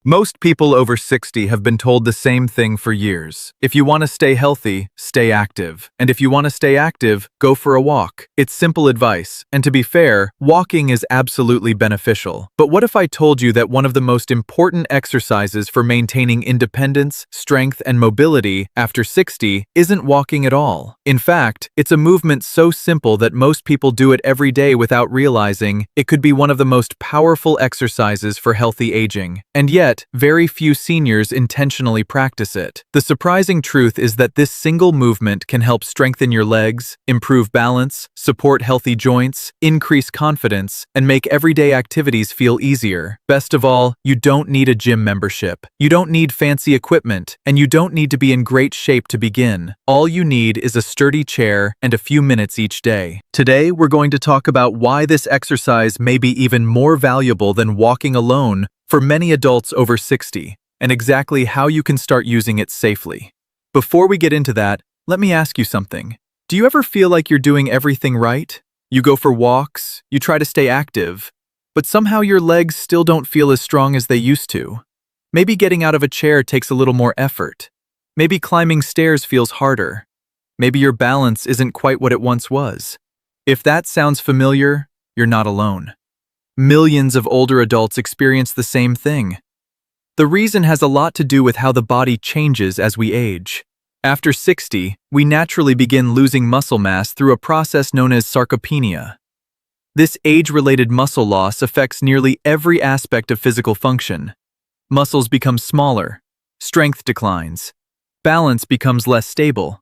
Most people over 60 have been told the same thing for years. If you want to stay healthy, stay active. And if you want to stay active, go for a walk. It's simple advice. And to be fair, walking is absolutely beneficial. But what if I told you that one of the most important exercises for maintaining independence, strength, and mobility after 60 isn't walking at all? In fact, it's a movement so simple that most people do it every day without realizing it could be one of the most powerful exercises for healthy aging. And yet, very few seniors intentionally practice it. The surprising truth is that this single movement can help strengthen your legs, improve balance, support healthy joints, increase confidence, and make everyday activities feel easier. Best of all, you don't need a gym membership. You don't need fancy equipment, and you don't need to be in great shape to begin. All you need is a sturdy chair and a few minutes each day. Today, we're going to talk about why this exercise may be even more valuable than walking alone for many adults over 60, and exactly how you can start using it safely. Before we get into that, let me ask you something. Do you ever feel like you're doing everything right? You go for walks, you try to stay active, but somehow your legs still don't feel as strong as they used to. Maybe getting out of a chair takes a little more effort. Maybe climbing stairs feels harder. Maybe your balance isn't quite what it once was. If that sounds familiar, you're not alone. Millions of older adults experience the same thing. The reason has a lot to do with how the body changes as we age. After 60, we naturally begin losing muscle mass through a process known as sarcopenia. This age-related muscle loss affects nearly every aspect of physical function. Muscles become smaller, strength declines, balance becomes less stable,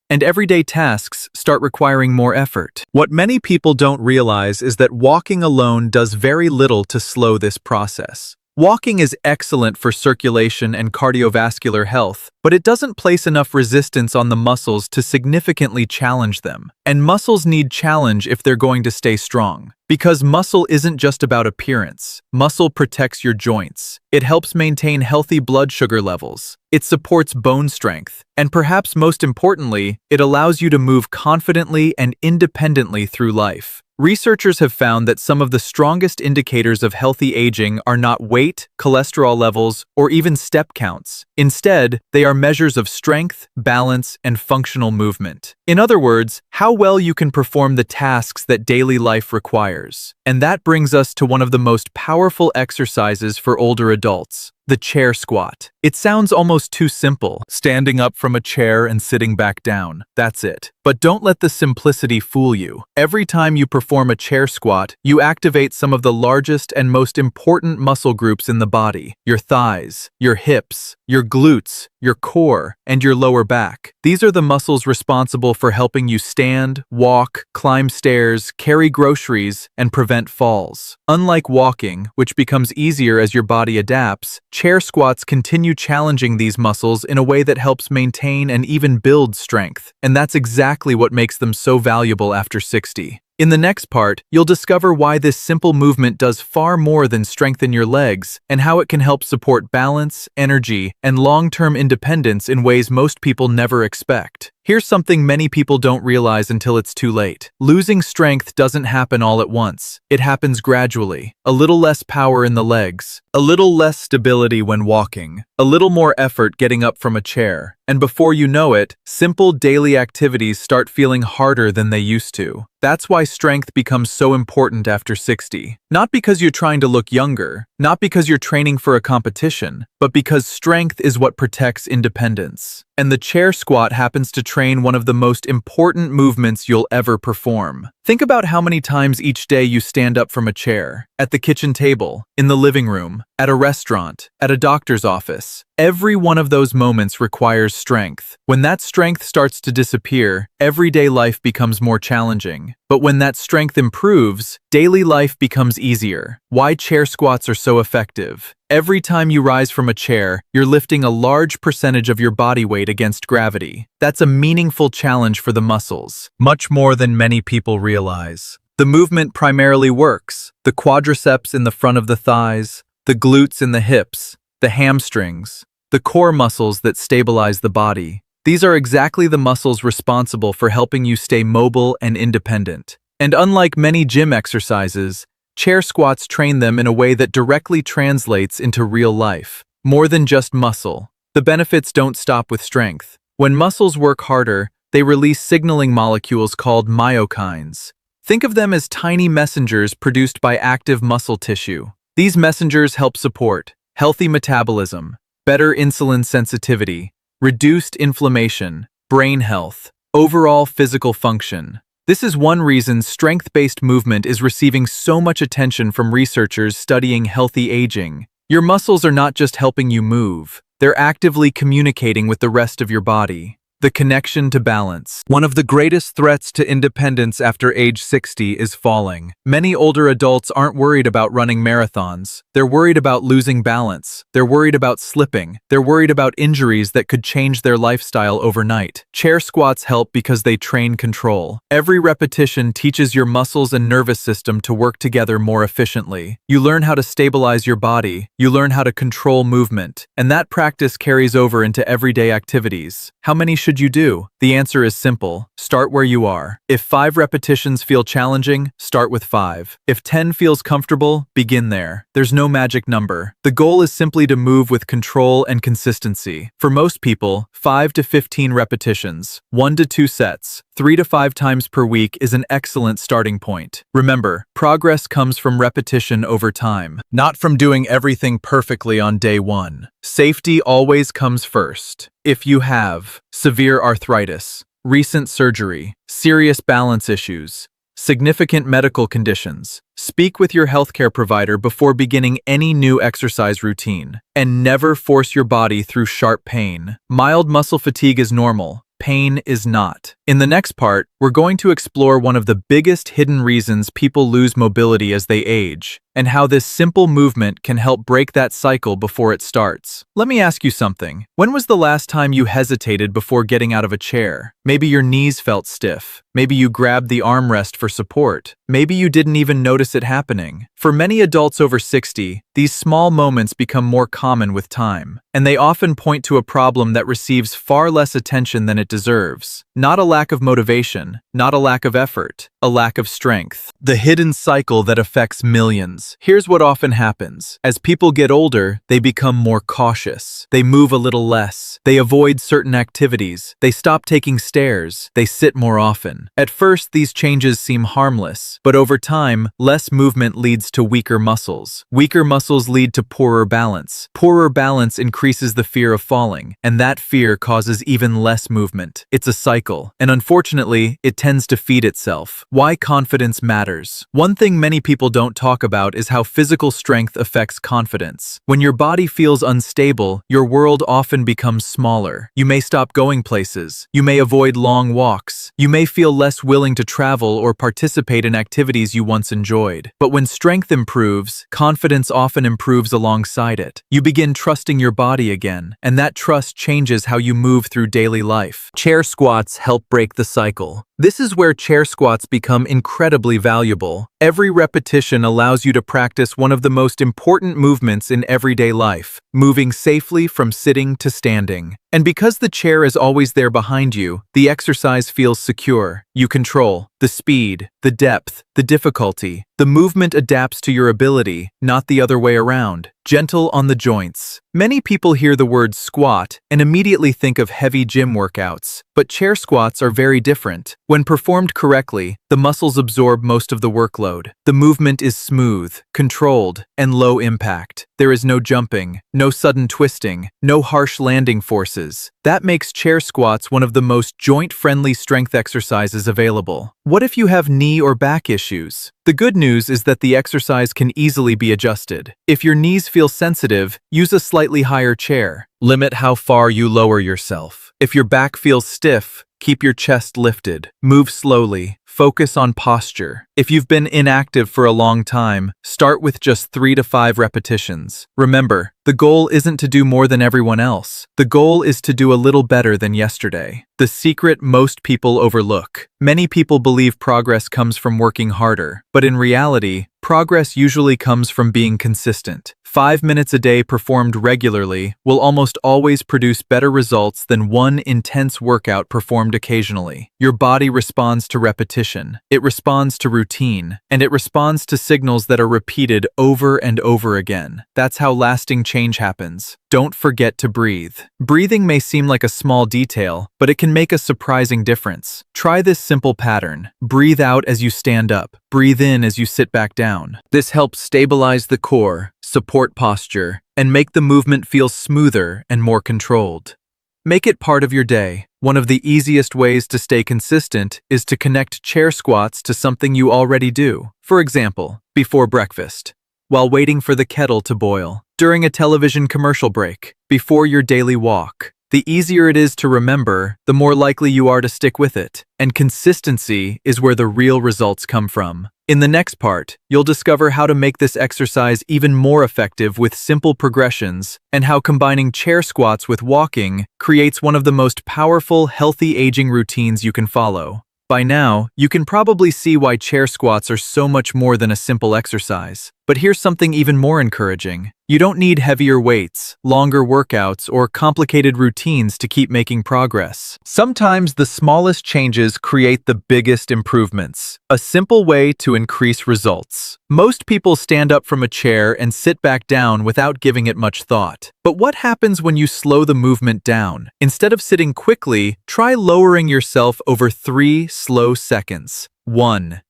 and everyday tasks start requiring more effort. What many people don't realize is that walking alone does very little to slow this process. Walking is excellent for circulation and cardiovascular health, but it doesn't place enough resistance on the muscles to significantly challenge them. And muscles need challenge if they're going to stay strong. Because muscle isn't just about appearance. Muscle protects your joints. It helps maintain healthy blood sugar levels. It supports bone strength. And perhaps most importantly, it allows you to move confidently and independently through life. Researchers have found that some of the strongest indicators of healthy aging are not weight, cholesterol levels, or even step counts. Instead, they are measures of strength, balance, and functional movement. In other words, how well you can perform the tasks that daily life requires. And that brings us to one of the most powerful exercises for older adults. The chair squat. It sounds almost too simple, standing up from a chair and sitting back down. That's it. But don't let the simplicity fool you. Every time you perform a chair squat, you activate some of the largest and most important muscle groups in the body. Your thighs, your hips, your glutes, your core, and your lower back. These are the muscles responsible for helping you stand, walk, climb stairs, carry groceries, and prevent falls. Unlike walking, which becomes easier as your body adapts, chair squats continue challenging these muscles in a way that helps maintain and even build strength. And that's exactly what makes them so valuable after 60. In the next part, you'll discover why this simple movement does far more than strengthen your legs and how it can help support balance, energy, and long-term independence in ways most people never expect. Here's something many people don't realize until it's too late. Losing strength doesn't happen all at once. It happens gradually. A little less power in the legs, a little less stability when walking, a little more effort getting up from a chair, and before you know it, simple daily activities start feeling harder than they used to. That's why strength becomes so important after 60. Not because you're trying to look younger, not because you're training for a competition, but because strength is what protects independence. And the chair squat happens to train one of the most important movements you'll ever perform. Think about how many times each day you stand up from a chair, at the kitchen table, in the living room, at a restaurant, at a doctor's office. Every one of those moments requires strength. When that strength starts to disappear, everyday life becomes more challenging. But when that strength improves, daily life becomes easier. Why chair squats are so effective. Every time you rise from a chair, you're lifting a large percentage of your body weight against gravity. That's a meaningful challenge for the muscles, much more than many people realize. The movement primarily works the quadriceps in the front of the thighs, the glutes in the hips, the hamstrings, the core muscles that stabilize the body. These are exactly the muscles responsible for helping you stay mobile and independent. And unlike many gym exercises, Chair squats train them in a way that directly translates into real life. More than just muscle. The benefits don't stop with strength. When muscles work harder, they release signaling molecules called myokines. Think of them as tiny messengers produced by active muscle tissue. These messengers help support healthy metabolism, better insulin sensitivity, reduced inflammation, brain health, overall physical function. This is one reason strength-based movement is receiving so much attention from researchers studying healthy aging. Your muscles are not just helping you move, they're actively communicating with the rest of your body. The connection to balance. One of the greatest threats to independence after age 60 is falling. Many older adults aren't worried about running marathons. They're worried about losing balance. They're worried about slipping. They're worried about injuries that could change their lifestyle overnight. Chair squats help because they train control. Every repetition teaches your muscles and nervous system to work together more efficiently. You learn how to stabilize your body. You learn how to control movement. And that practice carries over into everyday activities. How many should you do? The answer is simple. Start where you are. If 5 repetitions feel challenging, start with 5. If 10 feels comfortable, begin there. There's no magic number. The goal is simply to move with control and consistency. For most people, 5 to 15 repetitions, 1 to 2 sets, 3 to 5 times per week is an excellent starting point. Remember, progress comes from repetition over time, not from doing everything perfectly on day 1. Safety always comes first. If you have severe arthritis, recent surgery, serious balance issues, significant medical conditions, speak with your healthcare provider before beginning any new exercise routine. And never force your body through sharp pain. Mild muscle fatigue is normal. Pain is not. In the next part, we're going to explore one of the biggest hidden reasons people lose mobility as they age, and how this simple movement can help break that cycle before it starts. Let me ask you something. When was the last time you hesitated before getting out of a chair? Maybe your knees felt stiff. Maybe you grabbed the armrest for support. Maybe you didn't even notice it happening. For many adults over 60, these small moments become more common with time, and they often point to a problem that receives far less attention than it deserves. Not a lack of motivation, not a lack of effort, a lack of strength. The hidden cycle that affects millions. Here's what often happens. As people get older, they become more cautious. They move a little less. They avoid certain activities. They stop taking stairs. They sit more often. At first, these changes seem harmless, but over time, less movement leads to weaker muscles. Weaker muscles lead to poorer balance. Poorer balance increases the fear of falling, and that fear causes even less movement. It's a cycle, and unfortunately, it tends to feed itself. Why confidence matters. One thing many people don't talk about is how physical strength affects confidence. When your body feels unstable, your world often becomes smaller. You may stop going places. You may avoid long walks. You may feel less willing to travel or participate in activities you once enjoyed. But when strength improves, confidence often improves alongside it. You begin trusting your body again, and that trust changes how you move through daily life. Chair squats help break the cycle. This is where chair squats become incredibly valuable. Every repetition allows you to practice one of the most important movements in everyday life, moving safely from sitting to standing. And because the chair is always there behind you, the exercise feels secure. You control the speed, the depth, the difficulty. The movement adapts to your ability, not the other way around. Gentle on the joints. Many people hear the word squat and immediately think of heavy gym workouts, but chair squats are very different. When performed correctly, the muscles absorb most of the workload. The movement is smooth, controlled, and low impact. There is no jumping, no sudden twisting, no harsh landing forces. That makes chair squats one of the most joint-friendly strength exercises available. What if you have knee or back issues? The good news is that the exercise can easily be adjusted. If your knees feel sensitive, use a slightly higher chair. Limit how far you lower yourself. If your back feels stiff, keep your chest lifted. Move slowly. Focus on posture. If you've been inactive for a long time, start with just 3 to 5 repetitions. Remember, the goal isn't to do more than everyone else. The goal is to do a little better than yesterday. The secret most people overlook. Many people believe progress comes from working harder, but in reality, progress usually comes from being consistent. 5 minutes a day performed regularly will almost always produce better results than one intense workout performed occasionally. Your body responds to repetition. position. It responds to routine, and it responds to signals that are repeated over and over again. That's how lasting change happens. Don't forget to breathe. Breathing may seem like a small detail, but it can make a surprising difference. Try this simple pattern. Breathe out as you stand up. Breathe in as you sit back down. This helps stabilize the core, support posture, and make the movement feel smoother and more controlled. Make it part of your day. One of the easiest ways to stay consistent is to connect chair squats to something you already do. For example, before breakfast, while waiting for the kettle to boil, during a television commercial break, before your daily walk. The easier it is to remember, the more likely you are to stick with it. And consistency is where the real results come from. In the next part, you'll discover how to make this exercise even more effective with simple progressions, and how combining chair squats with walking creates one of the most powerful, healthy aging routines you can follow. By now, you can probably see why chair squats are so much more than a simple exercise. But here's something even more encouraging. You don't need heavier weights, longer workouts, or complicated routines to keep making progress. Sometimes the smallest changes create the biggest improvements. A simple way to increase results. Most people stand up from a chair and sit back down without giving it much thought. But what happens when you slow the movement down? Instead of sitting quickly, try lowering yourself over 3 slow seconds. 1,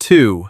2,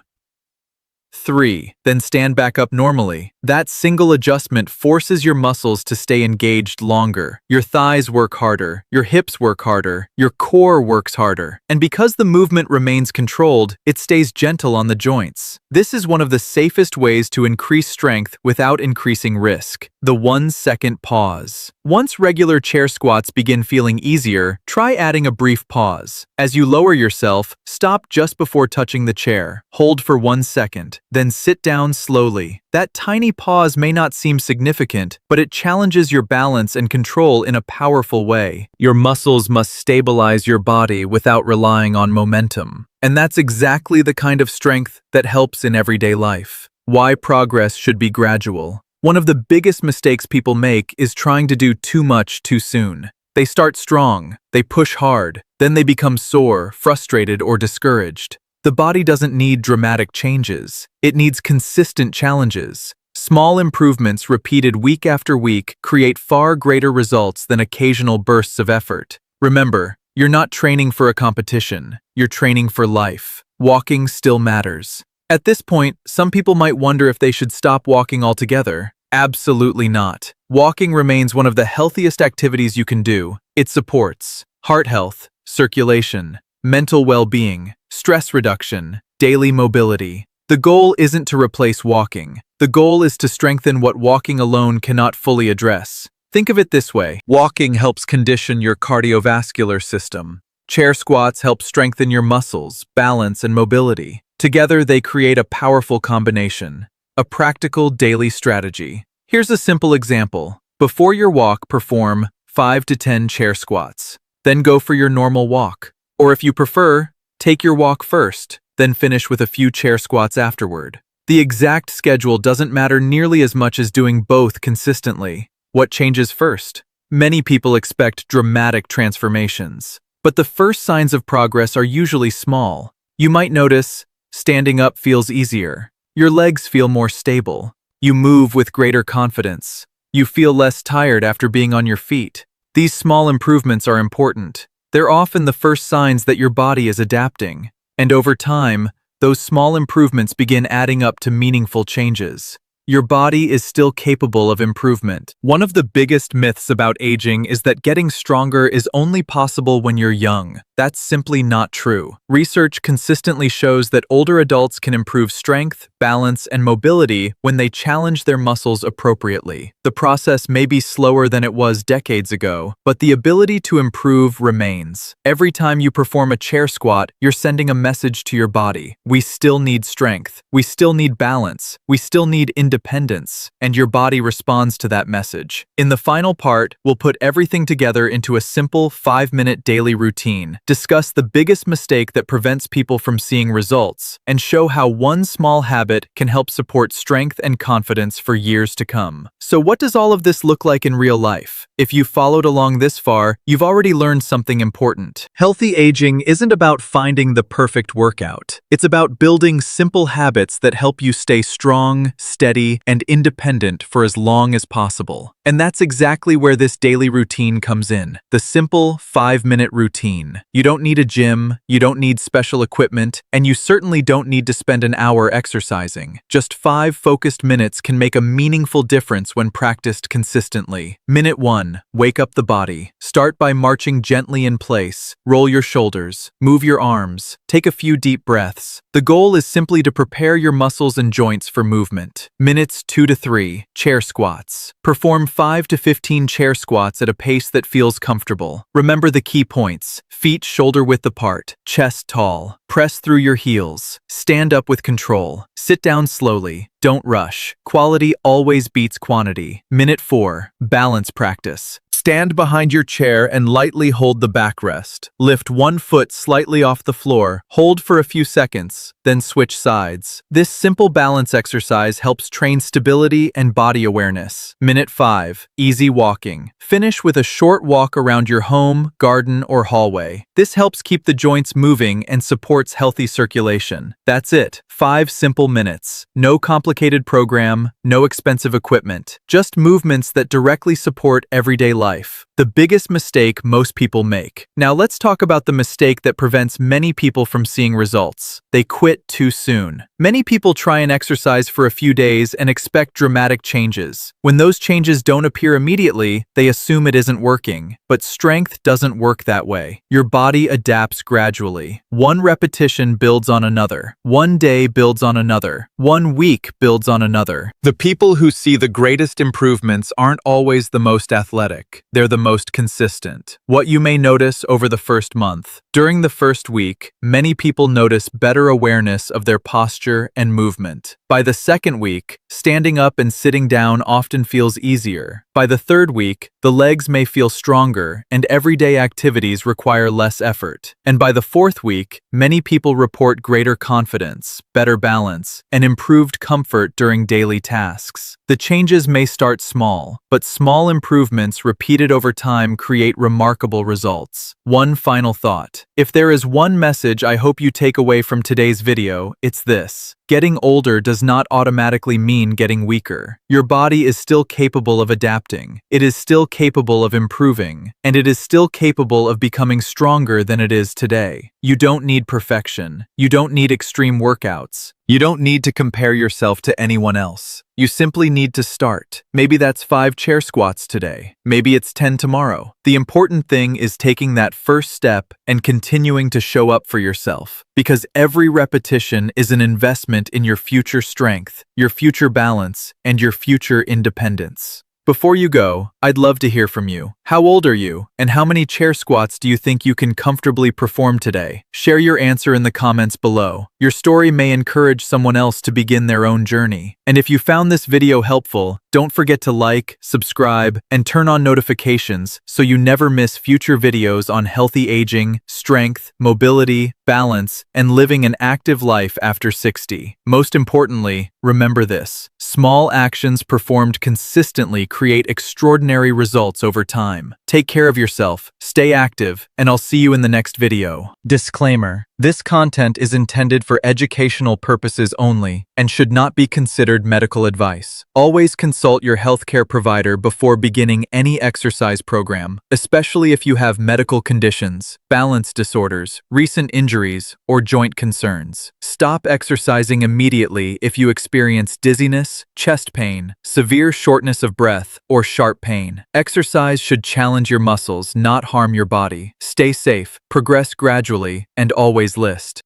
3. Then stand back up normally. That single adjustment forces your muscles to stay engaged longer. Your thighs work harder, your hips work harder, your core works harder. And because the movement remains controlled, it stays gentle on the joints. This is one of the safest ways to increase strength without increasing risk. The 1-second pause. Once regular chair squats begin feeling easier, try adding a brief pause. As you lower yourself, stop just before touching the chair. Hold for 1 second. Then sit down slowly. That tiny pause may not seem significant, but it challenges your balance and control in a powerful way. Your muscles must stabilize your body without relying on momentum. And that's exactly the kind of strength that helps in everyday life. Why progress should be gradual. One of the biggest mistakes people make is trying to do too much too soon. They start strong, they push hard, then they become sore, frustrated, or discouraged. The body doesn't need dramatic changes. It needs consistent challenges. Small improvements repeated week after week create far greater results than occasional bursts of effort. Remember, you're not training for a competition. You're training for life. Walking still matters. At this point, some people might wonder if they should stop walking altogether. Absolutely not. Walking remains one of the healthiest activities you can do. It supports heart health, circulation, mental well-being, stress reduction, daily mobility. The goal isn't to replace walking. The goal is to strengthen what walking alone cannot fully address. Think of it this way. Walking helps condition your cardiovascular system. Chair squats help strengthen your muscles, balance, and mobility. Together, they create a powerful combination, a practical daily strategy. Here's a simple example. Before your walk, perform 5 to 10 chair squats. Then go for your normal walk. Or if you prefer, take your walk first, then finish with a few chair squats afterward. The exact schedule doesn't matter nearly as much as doing both consistently. What changes first? Many people expect dramatic transformations, but the first signs of progress are usually small. You might notice standing up feels easier. Your legs feel more stable. You move with greater confidence. You feel less tired after being on your feet. These small improvements are important. They're often the first signs that your body is adapting. And over time, those small improvements begin adding up to meaningful changes. Your body is still capable of improvement. One of the biggest myths about aging is that getting stronger is only possible when you're young. That's simply not true. Research consistently shows that older adults can improve strength, balance, and mobility when they challenge their muscles appropriately. The process may be slower than it was decades ago, but the ability to improve remains. Every time you perform a chair squat, you're sending a message to your body. We still need strength. We still need balance. We still need independence. And your body responds to that message. In the final part, we'll put everything together into a simple 5-minute daily routine. discuss the biggest mistake that prevents people from seeing results, and show how one small habit can help support strength and confidence for years to come. So what does all of this look like in real life? If you followed along this far, you've already learned something important. Healthy aging isn't about finding the perfect workout. It's about building simple habits that help you stay strong, steady, and independent for as long as possible. And that's exactly where this daily routine comes in. The simple 5-minute routine. You don't need a gym, you don't need special equipment, and you certainly don't need to spend an hour exercising. Just 5 focused minutes can make a meaningful difference when practiced consistently. Minute 1. Wake up the body. Start by marching gently in place. Roll your shoulders. Move your arms. Take a few deep breaths. The goal is simply to prepare your muscles and joints for movement. Minutes 2 to 3. Chair squats. Perform 5 to 15 chair squats at a pace that feels comfortable. Remember the key points. Feet shoulder-width apart. Chest tall. Press through your heels. Stand up with control. Sit down slowly. Don't rush. Quality always beats quantity. Minute 4. Balance practice. Stand behind your chair and lightly hold the backrest. Lift one foot slightly off the floor. Hold for a few seconds, then switch sides. This simple balance exercise helps train stability and body awareness. Minute 5. Easy walking. Finish with a short walk around your home, garden, or hallway. This helps keep the joints moving and supports healthy circulation. That's it. 5 simple minutes. No complicated program, no expensive equipment. Just movements that directly support everyday life. The biggest mistake most people make. Now let's talk about the mistake that prevents many people from seeing results. They quit too soon. Many people try and exercise for a few days and expect dramatic changes. When those changes don't appear immediately, they assume it isn't working. But strength doesn't work that way. Your body adapts gradually. One repetition builds on another. One day builds on another. One week builds on another. The people who see the greatest improvements aren't always the most athletic. They're the most consistent. What you may notice over the first month. During the first week, many people notice better awareness of their posture and movement. By the second week, standing up and sitting down often feels easier. By the third week, the legs may feel stronger and everyday activities require less effort. And by the fourth week, many people report greater confidence, better balance, and improved comfort during daily tasks. The changes may start small, but small improvements repeated over time create remarkable results. One final thought. If there is one message I hope you take away from today's video, it's this. Getting older does not automatically mean getting weaker. Your body is still capable of adapting. It is still capable of improving. And it is still capable of becoming stronger than it is today. You don't need perfection. You don't need extreme workouts. You don't need to compare yourself to anyone else. You simply need to start. Maybe that's 5 chair squats today. Maybe it's 10 tomorrow. The important thing is taking that first step and continuing to show up for yourself. Because every repetition is an investment in your future strength, your future balance, and your future independence. Before you go, I'd love to hear from you. How old are you, and how many chair squats do you think you can comfortably perform today? Share your answer in the comments below. Your story may encourage someone else to begin their own journey. And if you found this video helpful, don't forget to like, subscribe, and turn on notifications so you never miss future videos on healthy aging, strength, mobility, balance, and living an active life after 60. Most importantly, remember this. Small actions performed consistently create extraordinary results over time. Take care of yourself, stay active, and I'll see you in the next video. Disclaimer. This content is intended for educational purposes only and should not be considered medical advice. Always consult your healthcare provider before beginning any exercise program, especially if you have medical conditions, balance disorders, recent injuries, or joint concerns. Stop exercising immediately if you experience dizziness, chest pain, severe shortness of breath, or sharp pain. Exercise should challenge your muscles, not harm your body. Stay safe, progress gradually, and always list.